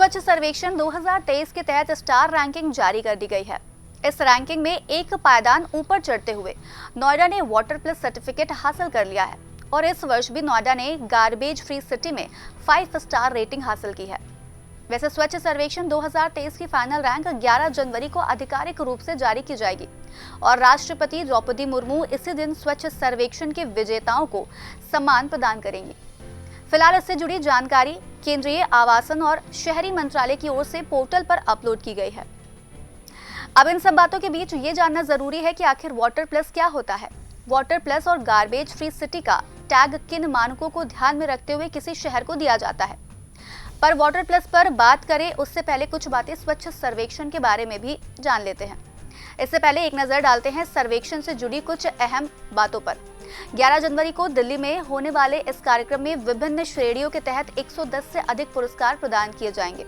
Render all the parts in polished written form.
स्वच्छ सर्वेक्षण 2023 के तहत स्टार रैंकिंग जारी कर दी गई है। इस रैंकिंग में एक पायदान ऊपर चढ़ते हुए नोएडा ने वाटर प्लस सर्टिफिकेट हासिल कर लिया है और इस वर्ष भी नोएडा ने गार्बेज फ्री सिटी में 5 स्टार रेटिंग हासिल की है। वैसे स्वच्छ सर्वेक्षण 2023 की फाइनल रैंक 11 जनवरी को आधिकारिक रूप से जारी की जाएगी और राष्ट्रपति द्रौपदी मुर्मू इसी दिन स्वच्छ सर्वेक्षण के विजेताओं को सम्मान प्रदान करेंगी। फिलहाल इससे जुड़ी जानकारी केंद्रीय आवासन और शहरी मंत्रालय की ओर से पोर्टल पर अपलोड की गई है। अब इन सब बातों के बीच ये जानना जरूरी है कि आखिर वाटर प्लस क्या होता है। वाटर प्लस और गार्बेज फ्री सिटी का टैग किन मानकों को ध्यान में रखते हुए किसी शहर को दिया जाता है। पर वाटर प्लस पर बात करें उससे पहले कुछ बातें स्वच्छ सर्वेक्षण के बारे में भी जान लेते हैं। इससे पहले एक नजर डालते हैं सर्वेक्षण से जुड़ी कुछ अहम बातों पर। 11 जनवरी को दिल्ली में होने वाले इस कार्यक्रम में विभिन्न श्रेणियों के तहत 110 से अधिक पुरस्कार प्रदान किए जाएंगे।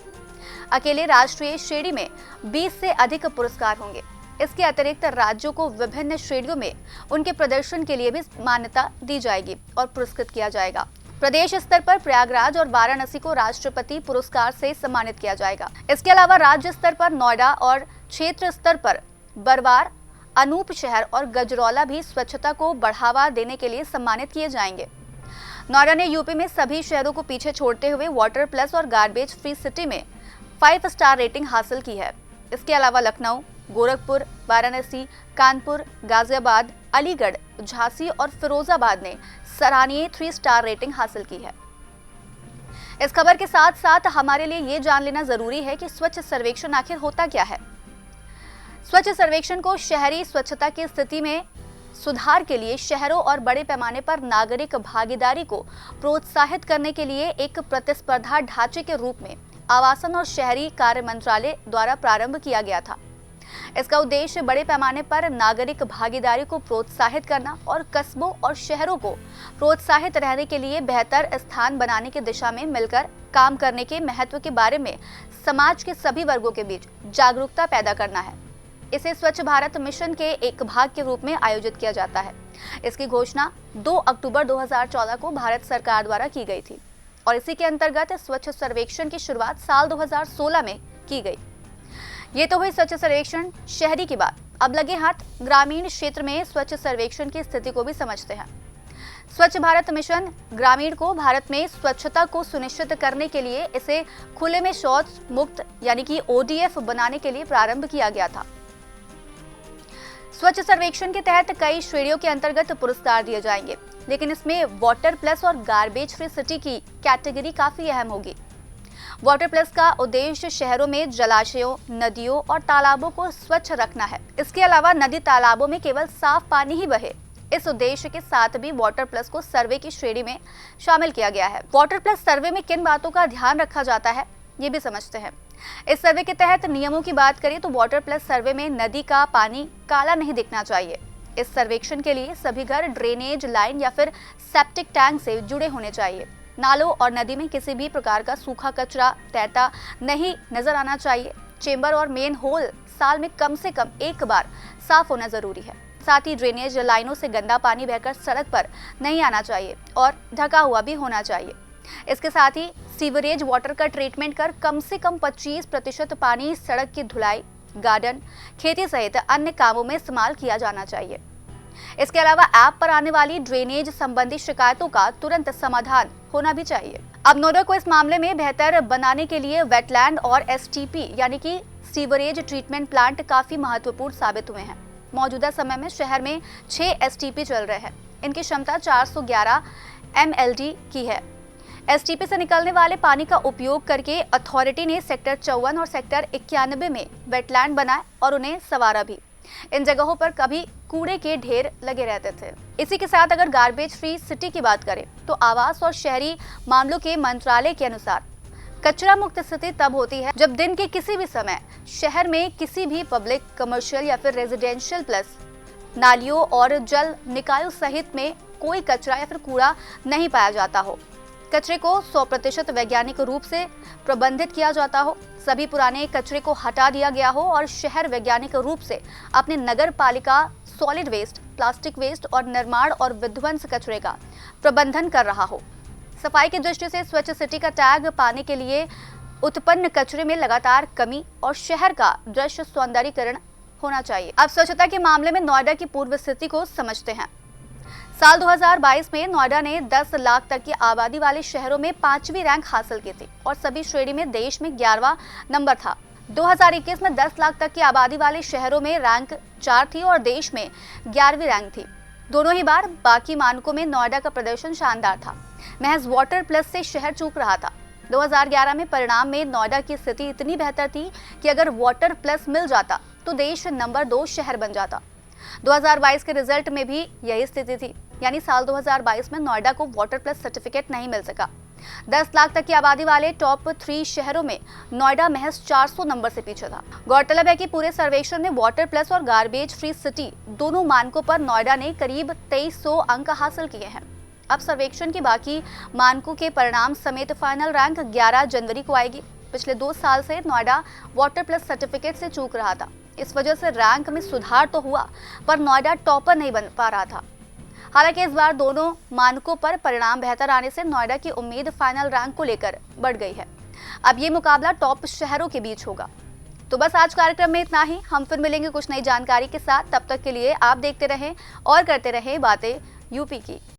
अकेले राष्ट्रीय श्रेणी में 20 से अधिक पुरस्कार होंगे। इसके अतिरिक्त राज्यों को विभिन्न श्रेणियों में उनके प्रदर्शन के लिए भी मान्यता दी जाएगी और पुरस्कृत किया जाएगा। प्रदेश स्तर पर प्रयागराज और वाराणसी को राष्ट्रपति पुरस्कार से सम्मानित किया जाएगा। इसके अलावा राज्य स्तर पर नोएडा और क्षेत्र स्तर पर बरवार, अनूप शहर और गजरौला भी स्वच्छता को बढ़ावा देने के लिए सम्मानित किए जाएंगे। नोएडा ने यूपी में सभी शहरों को पीछे छोड़ते हुए वाटर प्लस और गार्बेज फ्री सिटी में 5 स्टार रेटिंग हासिल की है। इसके अलावा लखनऊ, गोरखपुर, वाराणसी, कानपुर, गाजियाबाद, अलीगढ़, झांसी और फिरोजाबाद ने सराहनीय 3 स्टार रेटिंग हासिल की है। इस खबर के साथ साथ हमारे लिए ये जान लेना जरूरी है कि स्वच्छ सर्वेक्षण आखिर होता क्या है। स्वच्छ सर्वेक्षण को शहरी स्वच्छता की स्थिति में सुधार के लिए शहरों और बड़े पैमाने पर नागरिक भागीदारी को प्रोत्साहित करने के लिए एक प्रतिस्पर्धा ढांचे के रूप में आवासन और शहरी कार्य मंत्रालय द्वारा प्रारंभ किया गया था। इसका उद्देश्य बड़े पैमाने पर नागरिक भागीदारी को प्रोत्साहित करना और कस्बों और शहरों को प्रोत्साहित रहने के लिए बेहतर स्थान बनाने की दिशा में मिलकर काम करने के महत्व के बारे में समाज के सभी वर्गों के बीच जागरूकता पैदा करना है। इसे स्वच्छ भारत मिशन के एक भाग के रूप में आयोजित किया जाता है। इसकी घोषणा 2 अक्टूबर 2014 को भारत सरकार द्वारा की गई थी और इसी के अंतर्गत स्वच्छ सर्वेक्षण की शुरुआत साल 2016 में की गई। ये तो हुई स्वच्छ सर्वेक्षण शहरी की बात। अब लगे हाथ ग्रामीण क्षेत्र में स्वच्छ सर्वेक्षण की स्थिति को भी समझते हैं। स्वच्छ भारत मिशन ग्रामीण को भारत में स्वच्छता को सुनिश्चित करने के लिए इसे खुले में शौच मुक्त यानी कि ODF बनाने के लिए प्रारंभ किया गया था। स्वच्छ सर्वेक्षण के तहत कई श्रेणियों के अंतर्गत पुरस्कार दिए जाएंगे, लेकिन इसमें वाटर प्लस और गार्बेज फ्री सिटी की कैटेगरी काफी अहम होगी। वाटर प्लस का उद्देश्य शहरों में जलाशयों, नदियों और तालाबों को स्वच्छ रखना है। इसके अलावा नदी तालाबों में केवल साफ पानी ही बहे, इस उद्देश्य के साथ भी वाटर प्लस को सर्वे की श्रेणी में शामिल किया गया है। वाटर प्लस सर्वे में किन बातों का ध्यान रखा जाता है, ये भी समझते हैं। इस सर्वे के तहत नियमों की बात करें तो वाटर प्लस सर्वे में नदी का पानी काला नहीं दिखना चाहिए। इस सर्वेक्षण के लिए सभी घर ड्रेनेज लाइन या फिर सेप्टिक टैंक से जुड़े होने चाहिए। नालों और नदी में किसी भी प्रकार का सूखा कचरा तैरता नहीं नजर आना चाहिए। चेंबर और मेन होल साल में कम से कम एक बार साफ होना जरूरी है। साथ ही ड्रेनेज लाइनों से गंदा पानी बहकर सड़क पर नहीं आना चाहिए और ढका हुआ भी होना चाहिए। इसके साथ ही सीवरेज वाटर का ट्रीटमेंट कर कम से कम 25% पानी सड़क की धुलाई, गार्डन, खेती सहित अन्य कामों में इस्तेमाल किया जाना चाहिए। इसके अलावा ऐप पर आने वाली ड्रेनेज संबंधी शिकायतों का तुरंत समाधान होना भी चाहिए। अब नोएडा को इस मामले में बेहतर बनाने के लिए वेटलैंड और STP यानी कि सीवरेज ट्रीटमेंट प्लांट काफी महत्वपूर्ण साबित हुए हैं। मौजूदा समय में शहर में 6 STP चल रहे हैं। इनकी क्षमता 411 MLD की है। STP से निकलने वाले पानी का उपयोग करके अथॉरिटी ने सेक्टर 54 और सेक्टर 91 में वेटलैंड बनाए और उन्हें संवारा भी। इन जगहों पर कभी कूड़े के ढेर लगे रहते थे। इसी के साथ अगर गार्बेज फ्री सिटी की बात करें तो आवास और शहरी मामलों के मंत्रालय के अनुसार कचरा मुक्त स्थिति तब होती है जब दिन के किसी भी समय शहर में किसी भी पब्लिक, कमर्शियल या फिर रेजिडेंशियल प्लस नालियों और जल निकायों सहित में कोई कचरा या फिर कूड़ा नहीं पाया जाता हो। कचरे को 100% वैज्ञानिक रूप से प्रबंधित किया जाता हो, सभी पुराने कचरे को हटा दिया गया हो और शहर वैज्ञानिक रूप से अपने नगर पालिका सॉलिड वेस्ट, प्लास्टिक वेस्ट और निर्माण और विध्वंस कचरे का प्रबंधन कर रहा हो। सफाई की दृष्टि से स्वच्छ सिटी का टैग पाने के लिए उत्पन्न कचरे में लगातार कमी और शहर का दृश्य सौंदर्यीकरण होना चाहिए। अब स्वच्छता के मामले में नोएडा की पूर्व स्थिति को समझते हैं। साल 2022 में नोएडा ने 10 लाख तक की आबादी वाले शहरों में 5वीं रैंक हासिल की थी और सभी श्रेणी में देश में 11वां नंबर था। 2021 में 10 लाख तक की आबादी वाले शहरों में रैंक 4 थी और देश में 11वीं रैंक थी। दोनों ही बार बाकी मानकों में नोएडा का प्रदर्शन शानदार था। महज वाटर प्लस से शहर चूक रहा था। 2011 में परिणाम में नोएडा की स्थिति इतनी बेहतर थी कि अगर वाटर प्लस मिल जाता तो देश नंबर 2 शहर बन जाता। 2022 के रिजल्ट में भी यही स्थिति थी, यानी साल 2022 में नोएडा को वाटर प्लस सर्टिफिकेट नहीं मिल सका। 10 लाख तक की आबादी वाले टॉप 3 शहरों में नोएडा महज 400 नंबर से पीछे था। गौरतलब है कि पूरे सर्वेक्षण में वाटर प्लस और गार्बेज फ्री सिटी दोनों मानकों पर नोएडा ने करीब 2300 अंक हासिल किए हैं। अब सर्वेक्षण के बाकी मानकों के परिणाम समेत फाइनल रैंक 11 जनवरी को आएगी। पिछले 2 साल से नोएडा वाटर प्लस सर्टिफिकेट से चूक रहा था। इस वजह से रैंक में सुधार तो हुआ, पर नोएडा टॉपर नहीं बन पा रहा था। हालांकि इस बार दोनों मानकों पर परिणाम बेहतर आने से नोएडा की उम्मीद फाइनल रैंक को लेकर बढ़ गई है। अब ये मुकाबला टॉप शहरों के बीच होगा। तो बस आज कार्यक्रम में इतना ही। हम फिर मिलेंगे कुछ नई जानकारी के साथ। तब तक के लिए आप देखते रहें और करते रहें बातें यूपी की।